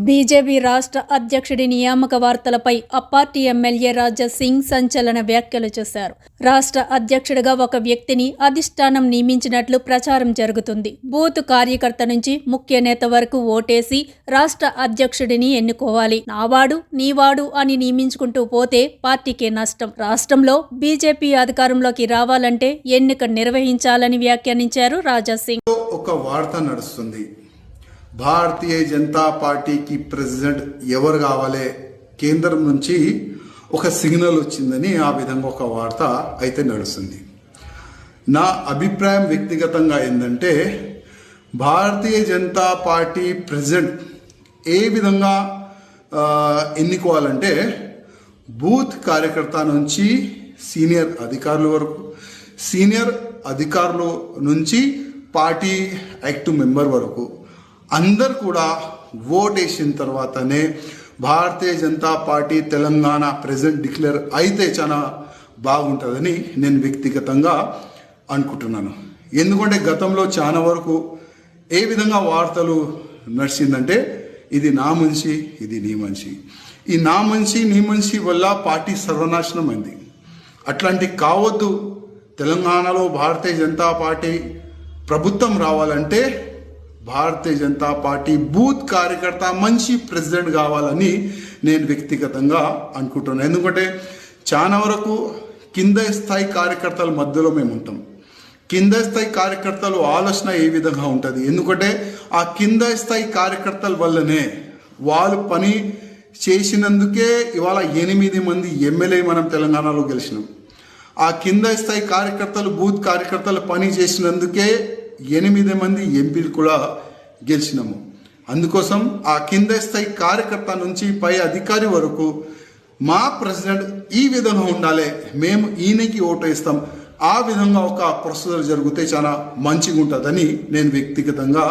BJP రాష్ట్ర అధ్యక్షుడి నియామక వార్తలపై ఆ పార్టీ ఎమ్మెల్యే రాజా సింగ్ సంచలన వ్యాఖ్యలు చేశారు. రాష్ట్ర అధ్యక్షుడిగా ఒక వ్యక్తిని అధిష్టానం నియమించినట్లు ప్రచారం జరుగుతుంది. బూత్ కార్యకర్త నుంచి ముఖ్య నేత వరకు ఓటేసి రాష్ట్ర అధ్యక్షుడిని ఎన్నుకోవాలి. నావాడు నీవాడు అని నియమించుకుంటూ పోతే పార్టీకే నష్టం. రాష్ట్రంలో బీజేపీ అధికారంలోకి రావాలంటే ఎన్నిక నిర్వహించాలని వ్యాఖ్యానించారు రాజా సింగ్. ఒక వార్త నడుస్తుంది. భారతీయ జనతా పార్టీకి ప్రెసిడెంట్ ఎవరు కావాలి, కేంద్రం నుంచి ఒక సిగ్నల్ వచ్చిందని ఆ విధంగా ఒక వార్త అయితే నడుస్తుంది. నా అభిప్రాయం వ్యక్తిగతంగా ఏంటంటే, భారతీయ జనతా పార్టీ ప్రెసిడెంట్ ఏ విధంగా ఎన్నుకోవాలంటే, బూత్ కార్యకర్త నుంచి సీనియర్ అధికారుల వరకు, సీనియర్ అధికారుల నుంచి పార్టీ యాక్టివ్ మెంబర్ వరకు అందరు కూడా ఓటేసిన తర్వాతనే Bharatiya Janata party Telangana president declare అయితే చాలా బాగుంటుందని నేను వ్యక్తిగతంగా అనుకుంటున్నాను. ఎందుకంటే గతంలో చాలా వరకు ఏ విధంగా వార్తలు నడిచిందంటే, ఇది నా మనిషి, ఇది నీ మనిషి, ఈ నా మనిషి నీ మనిషి వల్ల పార్టీ సర్వనాశనం అయింది. అట్లాంటి కావద్దు. తెలంగాణలో భారతీయ జనతా పార్టీ ప్రభుత్వం రావాలంటే భారతీయ జనతా పార్టీ బూత్ కార్యకర్త మంచి ప్రెసిడెంట్ కావాలని నేను వ్యక్తిగతంగా అనుకుంటున్నాను. ఎందుకంటే చాలా వరకు కింద స్థాయి కార్యకర్తల మధ్యలో మేము ఉంటాం. కింద స్థాయి కార్యకర్తలు ఆలోచన ఏ విధంగా ఉంటుంది, ఎందుకంటే ఆ కింద స్థాయి కార్యకర్తల వల్లనే వాళ్ళు పని చేసినందుకే ఇవాళ 8 మంది ఎమ్మెల్యే మనం తెలంగాణలో గెలిచినాం. ఆ కింద స్థాయి కార్యకర్తలు బూత్ కార్యకర్తలు పని చేసినందుకే 8 మంది ఎంపీలు కూడా గెలిచినాము. అందుకోసం ఆ కింద స్థాయి కార్యకర్త నుంచి పై అధికారి వరకు మా ప్రెసిడెంట్ ఈ విధంగా ఉండాలి, మేము ఈయనకి ఓటు వేస్తాం, ఆ విధంగా ఒక ప్రొసీజర్ జరిగితే చాలా మంచిగా ఉంటుందని నేను వ్యక్తిగతంగా